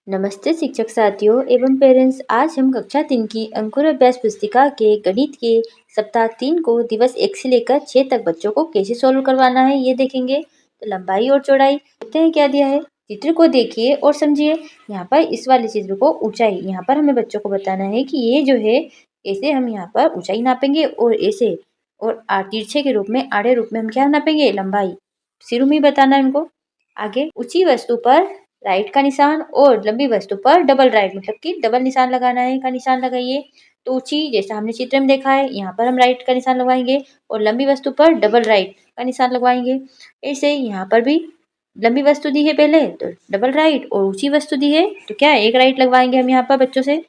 नमस्ते शिक्षक साथियों एवं पेरेंट्स। आज हम कक्षा 3 की अंकुर अभ्यास पुस्तिका के गणित के सप्ताह 3 को दिवस 1 से लेकर 6 तक बच्चों को कैसे सोल्व करवाना है ये देखेंगे। तो लंबाई और चौड़ाई देखते हैं क्या दिया है। चित्र को देखिए और समझिए। यहाँ पर इस वाले चित्र को ऊंचाई, यहाँ पर हमें बच्चों को बताना है कि ये जो है ऐसे हम यहाँ पर ऊंचाई नापेंगे और ऐसे, और तिरछे के रूप में आड़े रूप में हम क्या नापेंगे, लंबाई। शुरू में ही बताना है उनको। आगे ऊंची वस्तु पर राइट का निशान और लंबी वस्तु पर डबल राइट, मतलब कि डबल निशान लगाना है, का निशान लगाइए। तो ऊंची जैसा हमने चित्र में देखा है, यहाँ पर हम राइट का निशान लगवाएंगे और लंबी वस्तु पर डबल राइट का निशान लगवाएंगे। ऐसे यहाँ पर भी लंबी वस्तु दी है पहले तो डबल राइट, और ऊंची वस्तु दी है तो क्या एक राइट लगवाएंगे हम यहाँ पर बच्चों से।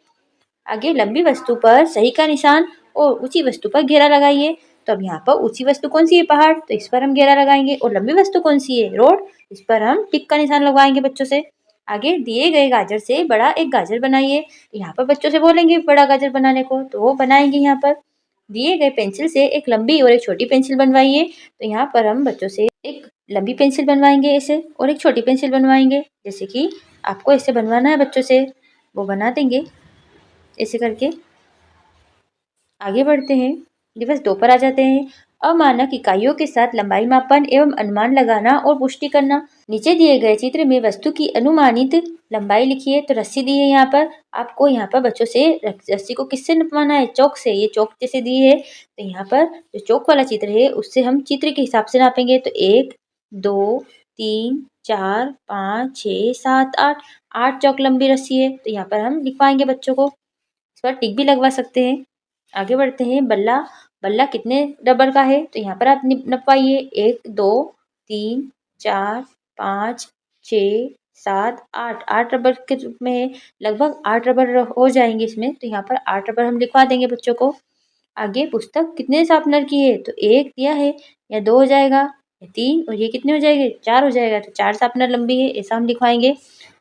आगे लंबी वस्तु पर सही का निशान और ऊंची वस्तु पर घेरा लगाइए। तो अब यहाँ पर ऊंची वस्तु कौन सी है, पहाड़, तो इस पर हम घेरा लगाएंगे, और लंबी वस्तु कौन सी है, रोड, इस पर हम टिक का निशान लगवाएंगे बच्चों से। आगे दिए गए गाजर से बड़ा एक गाजर बनाइए। यहाँ पर बच्चों से बोलेंगे बड़ा गाजर बनाने को, तो वो बनाएंगे। यहाँ पर दिए गए पेंसिल से एक लंबी और एक छोटी पेंसिल बनवाइए। तो यहाँ पर हम बच्चों से एक लंबी पेंसिल बनवाएंगे ऐसे, और एक छोटी पेंसिल बनवाएंगे। जैसे कि आपको ऐसे बनवाना है बच्चों से, वो बना देंगे ऐसे करके। आगे बढ़ते हैं, दिवस 2 पर आ जाते हैं। अमानक इकाइयों के साथ लंबाई मापन एवं अनुमान लगाना और पुष्टि करना। नीचे दिए गए चित्र में वस्तु की अनुमानित लंबाई लिखिए। तो रस्सी दी है यहाँ पर, आपको यहाँ पर बच्चों से रस्सी को किससे नपवाना है, चौक से। ये चौक जैसे दी है, तो यहाँ पर जो चौक वाला चित्र है उससे हम चित्र के हिसाब से नापेंगे। तो 1 2 3 4 5 6 7 8, 8 चौक लंबी रस्सी है। तो यहाँ पर हम लिखवाएंगे बच्चों को, इस पर टिक भी लगवा सकते हैं। आगे बढ़ते हैं, बल्ला। बल्ला कितने रबर का है, तो यहाँ पर आप नपवाइए। 1 2 3 4 5 6 7 8, 8 रबर के रूप में है। लगभग 8 रबर हो जाएंगे इसमें, तो यहाँ पर 8 रबर हम लिखवा देंगे बच्चों को। आगे पुस्तक कितने शार्पनर की है, तो 1 दिया है, या 2 हो जाएगा, या 3, और ये कितने हो जाएंगे, 4 हो जाएगा। तो 4 शार्पनर लंबी है, ऐसा हम लिखवाएंगे।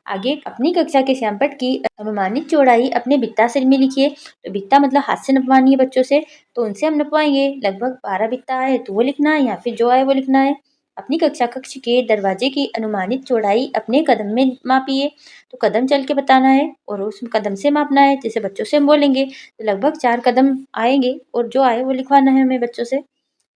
आगे अपनी कक्षा के श्यामपट्ट की अनुमानित चौड़ाई अपने बित्ता से में लिखिए। तो बित्ता मतलब हाथ से नपवानी है बच्चों से, तो उनसे हम नपवाएंगे। लगभग 12 बित्ता है तो वो लिखना है, या फिर जो आए वो लिखना है। अपनी कक्षा कक्ष के दरवाजे की अनुमानित चौड़ाई अपने कदम में मापिए। तो कदम चल के बताना है और उस कदम से मापना है। जैसे बच्चों से हम बोलेंगे तो लगभग 4 कदम आएंगे, और जो आए वो लिखवाना है हमें बच्चों से।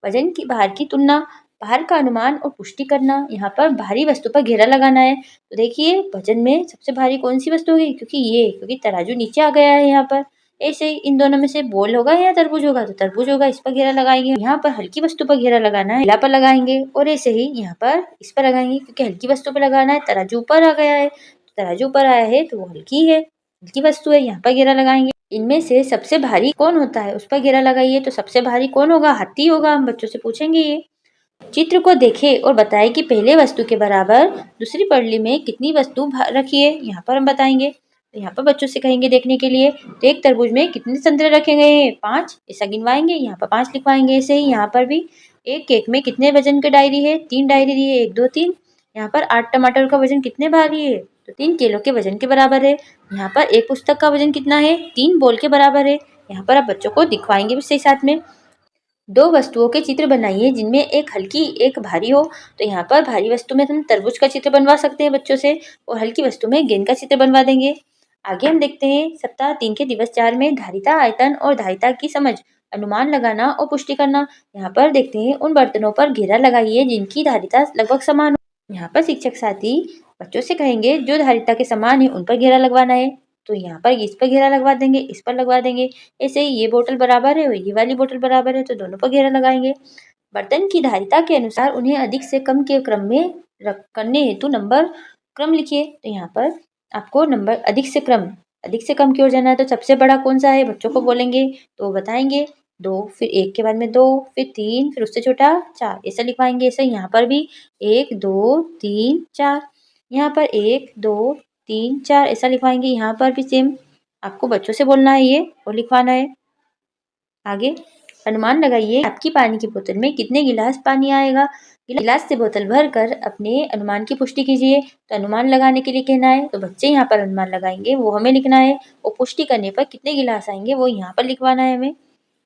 वजन की भार की तुलना, भार का अनुमान और पुष्टि करना। यहाँ पर भारी वस्तु पर घेरा लगाना है। तो देखिए वजन में सबसे भारी कौन सी वस्तु होगी, क्योंकि तराजू नीचे आ गया है यहाँ पर। ऐसे ही इन दोनों में से बॉल होगा या तरबूज होगा, तो तरबूज होगा, इस पर घेरा लगाएंगे। यहाँ पर हल्की वस्तु पर घेरा लगाना है, ढीला पर लगाएंगे, और ऐसे ही यहाँ पर इस पर लगाएंगे, क्योंकि हल्की वस्तु पर लगाना है। तराजू ऊपर आ गया है, तराजू ऊपर आया है तो वो हल्की है, हल्की वस्तु है, यहाँ पर घेरा लगाएंगे। इनमें से सबसे भारी कौन होता है, उस पर घेरा लगाइए। तो सबसे भारी कौन होगा, हाथी होगा, हम बच्चों से पूछेंगे ये। चित्र को देखें और बताएं कि पहले वस्तु के बराबर दूसरी पडली में कितनी वस्तु रखी है। यहाँ पर हम बताएंगे, तो यहाँ पर बच्चों से कहेंगे देखने के लिए। तो एक तरबूज में कितने संतरे रखे गए हैं, 5, ऐसा गिनवाएंगे, यहाँ पर 5 लिखवाएंगे। ऐसे ही यहाँ पर भी एक केक में कितने वजन की डायरी है, 3 डायरी दी है, 1 2 3। यहाँ पर 8 टमाटर का वजन कितने भारी है, तो 3 किलो के वजन के बराबर है। यहाँ पर एक पुस्तक का वजन कितना है, 3 बॉल के बराबर है। यहाँ पर आप बच्चों को दिखवाएंगे भी सही साथ में। 2 वस्तुओं के चित्र बनाइए जिनमें एक हल्की एक भारी हो। तो यहाँ पर भारी वस्तु में हम तरबूज का चित्र बनवा सकते हैं बच्चों से, और हल्की वस्तु में गेंद का चित्र बनवा देंगे। आगे हम देखते हैं सप्ताह 3 के दिवस 4 में धारिता, आयतन और धारिता की समझ, अनुमान लगाना और पुष्टि करना। यहाँ पर देखते हैं उन बर्तनों पर घेरा लगाइए जिनकी धारिता लगभग समान हो। यहाँ पर शिक्षक साथी बच्चों से कहेंगे जो धारिता के समान है उन पर घेरा लगवाना है। तो यहाँ पर इस पर घेरा लगवा देंगे, इस पर लगवा देंगे। ऐसे ही ये बोतल बराबर है और ये वाली बोतल बराबर है, तो दोनों पर घेरा लगाएंगे। बर्तन की धारिता के अनुसार उन्हें अधिक से कम के क्रम में करने हेतु नंबर क्रम लिखिए। तो यहाँ पर आपको नंबर अधिक से कम की ओर जाना है। तो सबसे बड़ा कौन सा है, बच्चों को बोलेंगे तो बताएंगे 2, फिर 1 के बाद में 2, फिर 3, फिर उससे छोटा 4, ऐसा लिखवाएंगे। ऐसे यहाँ पर भी 1 2 3 4, यहाँ पर 1 2 3 4 ऐसा लिखवाएंगे। यहाँ पर भी सेम आपको बच्चों से बोलना है ये और लिखवाना है। आगे अनुमान लगाइए आपकी पानी की बोतल में कितने गिलास पानी आएगा। गिलास से बोतल भरकर अपने अनुमान की पुष्टि कीजिए। तो अनुमान लगाने के लिए कहना है, तो बच्चे यहाँ पर अनुमान लगाएंगे, वो हमें लिखना है, और पुष्टि करने पर कितने गिलास आएंगे वो यहाँ पर लिखवाना है हमें।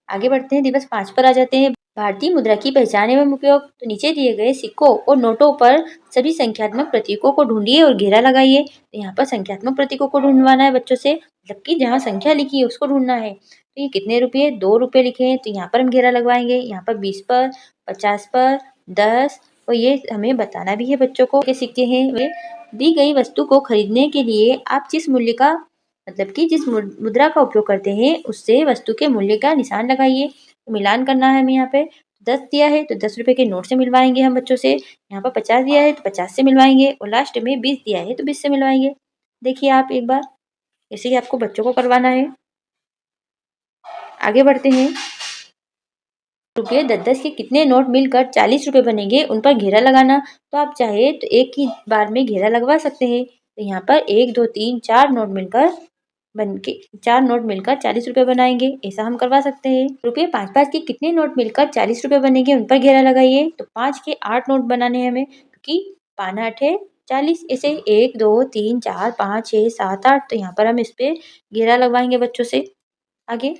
आगे बढ़ते हैं, दिवस 5 पर आ जाते हैं। भारतीय मुद्रा की पहचान एवं उपयोग। तो नीचे दिए गए सिक्कों और नोटों पर सभी संख्यात्मक प्रतीकों को ढूंढिए और घेरा लगाइए। तो यहाँ पर संख्यात्मक प्रतीकों को ढूंढवाना है बच्चों से, मतलब कि जहाँ संख्या लिखी है उसको ढूंढना है। तो ये कितने रुपये, 2 रुपये लिखे हैं, तो यहाँ पर हम घेरा लगवाएंगे। यहाँ पर 20 पर, 50 पर, 10, और ये हमें बताना भी है बच्चों को के सिक्के हैं वे। दी गई वस्तु को खरीदने के लिए आप जिस मूल्य का, मतलब कि जिस मुद्रा का उपयोग करते हैं उससे वस्तु के मूल्य का निशान लगाइए। तो मिलान करना है हमें। यहाँ पे 10 दिया है तो 10 रुपये के नोट से मिलवाएंगे हम बच्चों से। यहाँ पर 50 दिया है तो 50 से मिलवाएंगे, और लास्ट में 20 दिया है तो 20 से मिलवाएंगे। देखिए आप एक बार, ऐसे ही आपको बच्चों को करवाना है। आगे बढ़ते हैं। रुपये 10-10 के कितने नोट मिलकर 40 रुपये बनेंगे, उन पर घेरा लगाना। तो आप चाहे तो एक ही बार में घेरा लगवा सकते हैं। तो यहाँ पर 1, 2, 3, 4 नोट मिलकर बन के 4 नोट मिलकर 40 रुपये बनाएंगे, ऐसा हम करवा सकते हैं। रुपये 5-5 के कितने नोट मिलकर 40 रुपये बनेंगे, उन पर घेरा लगाइए। तो 5 के 8 नोट बनाने हैं हमें, क्योंकि 5 8 40, ऐसे 1, 2, 3, 4, 5, 6, 7, 8। तो यहाँ पर हम इस पे घेरा लगवाएंगे बच्चों से। आगे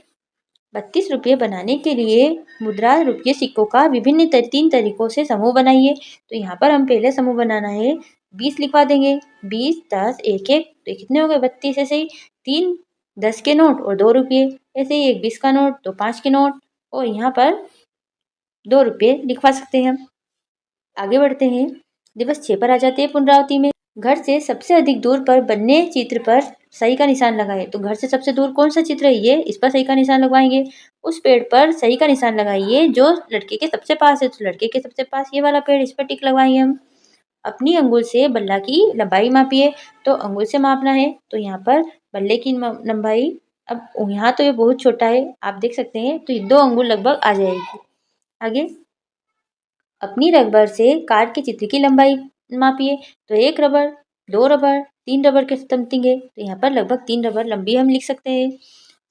32 रुपये बनाने के लिए मुद्रा रुपये सिक्कों का विभिन्न 3 तरीकों से समूह बनाइए। तो यहाँ पर हम पहले समूह बनाना है, 20 लिखवा देंगे। 20, 10, 1, 1, तो कितने हो गए 32। ऐसे ही 3 10 के नोट और 2 रुपये, ऐसे ही 1 20 का नोट, तो 5 के नोट, और यहाँ पर 2 रुपये लिखवा सकते हैं हम। आगे बढ़ते हैं। दिवस 6 पर आ जाते हैं पुनरावृत्ति में। घर से सबसे अधिक दूर पर बने चित्र पर सही का निशान लगाइए। तो घर से सबसे दूर कौन सा चित्र है, ये इस पर सही का निशान लगवाएंगे। उस पेड़ पर सही का निशान लगाइए जो लड़के के सबसे पास है। तो लड़के के सबसे पास ये वाला पेड़, इस पर टिक लगवाएंगे हम। अपनी अंगुल से बल्ला की लंबाई मापिए। तो अंगुल से मापना है, तो यहाँ पर बल्ले की लंबाई, अब यहाँ तो ये बहुत छोटा है आप देख सकते हैं, तो ये 2 अंगुल लगभग आ जाएगी। आगे अपनी रबर से कार के चित्र की लंबाई मापिए। तो 1 रबर, 2 रबर, 3 रबर के समथिंग है, तो यहाँ पर लगभग 3 रबर लंबी हम लिख सकते हैं।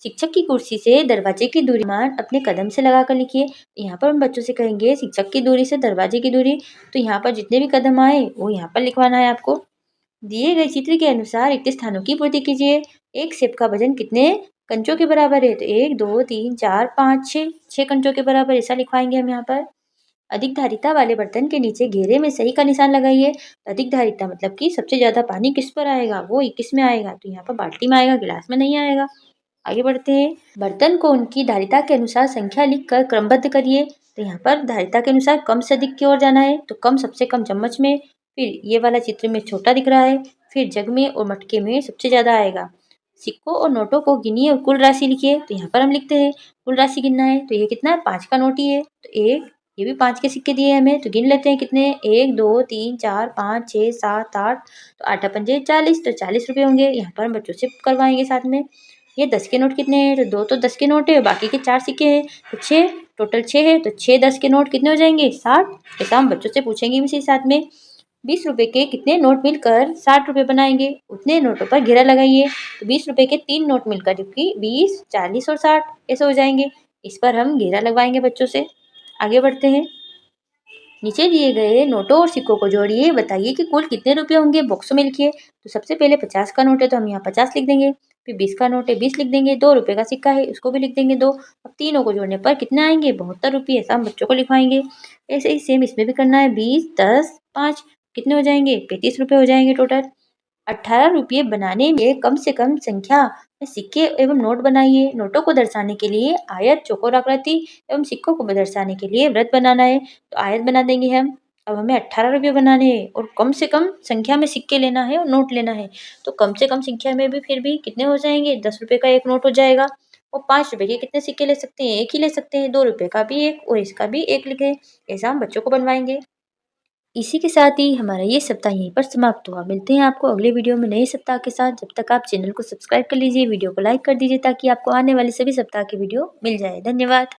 शिक्षक की कुर्सी से दरवाजे की दूरी मान अपने कदम से लगाकर लिखिए। तो यहाँ पर हम बच्चों से कहेंगे शिक्षक की दूरी से दरवाजे की दूरी, तो यहाँ पर जितने भी कदम आए वो यहाँ पर लिखवाना है आपको। दिए गए चित्र के अनुसार रिक्त स्थानों की पूर्ति कीजिए। एक सेब का वजन कितने कंचों के बराबर है, तो 1, 2, 3, 4, 5, 6, 6 कंचों के बराबर, ऐसा लिखवाएंगे हम यहाँ पर। अधिक धारिता वाले बर्तन के नीचे घेरे में सही का निशान लगाइए। अधिक धारिता मतलब कि सबसे ज्यादा पानी किस पर आएगा, वो 21 में आएगा। तो यहाँ पर बाल्टी में आएगा, गिलास में नहीं आएगा। आगे बढ़ते हैं। बर्तन को उनकी धारिता के अनुसार संख्या लिखकर क्रमबद्ध करिए। तो यहाँ पर धारिता के अनुसार कम से अधिक की ओर जाना है। तो कम सबसे कम चम्मच में, फिर ये वाला चित्र में छोटा दिख रहा है, फिर जग में और मटके में सबसे ज्यादा आएगा। सिक्कों और नोटों को गिनिए और कुल राशि लिखिए। तो यहाँ पर हम लिखते हैं कुल राशि गिनना है। तो ये कितना है, 5 का नोट ही है। तो एक, ये भी 5 के सिक्के दिए हमें, तो गिन लेते हैं कितने, 1, 2, 3, 4, 5, 6, 7, 8, तो 8 पंजे 40, तो 40 रुपये होंगे। यहाँ पर हम बच्चों से करवाएंगे साथ में। ये 10 के नोट कितने हैं, तो 2 तो 10 के नोट है, बाकी के 4 सिक्के हैं, तो 6, टोटल 6 है। तो 6 10 के नोट कितने हो जाएंगे, 60। ऐसा हम बच्चों से पूछेंगे भी इसी साथ में। 20 रुपये के कितने नोट मिलकर 60 रुपये बनाएंगे, उतने नोटों पर घेरा लगाइए। तो 20 रुपये के 3 नोट मिलकर, जबकि 20, 40 और 60 ऐसे हो जाएंगे। इस पर हम घेरा लगवाएंगे बच्चों से। आगे बढ़ते हैं। नीचे दिए गए नोटों और सिक्कों को जोड़िए, बताइए कि कुल कितने रुपए होंगे, बॉक्सों में लिखिए। तो सबसे पहले 50 का नोट है तो हम यहाँ 50 लिख देंगे। फिर 20 का नोट है, 20 लिख देंगे। 2 रुपये का सिक्का है, उसको भी लिख देंगे 2। अब तीनों को जोड़ने पर कितने आएंगे, 72 रुपये। ऐसा हम बच्चों को लिखवाएंगे। ऐसे ही सेम इसमें भी करना है, 20, 10, 5 कितने हो जाएंगे, 35 रुपये हो जाएंगे टोटल। 18 रुपये बनाने में कम से कम संख्या में सिक्के एवं नोट बनाइए। नोटों को दर्शाने के लिए आयत, चौकोर आकृति एवं सिक्कों को दर्शाने के लिए वृत्त बनाना है। तो आयत बना देंगे हम। अब हमें 18 रुपये बनाने हैं और कम से कम संख्या में सिक्के लेना है और नोट लेना है। तो कम से कम संख्या में भी फिर भी कितने हो जाएंगे, 10 रुपये का एक नोट हो जाएगा। और 5 रुपये के कितने सिक्के ले सकते हैं, एक ही ले सकते हैं। 2 रुपये का भी एक और इसका भी एक लिखे। ऐसा हम बच्चों को बनवाएंगे। इसी के साथ ही हमारा ये सप्ताह यहीं पर समाप्त हुआ। मिलते हैं आपको अगले वीडियो में नए सप्ताह के साथ। जब तक आप चैनल को सब्सक्राइब कर लीजिए, वीडियो को लाइक कर दीजिए, ताकि आपको आने वाले सभी सप्ताह की वीडियो मिल जाए। धन्यवाद।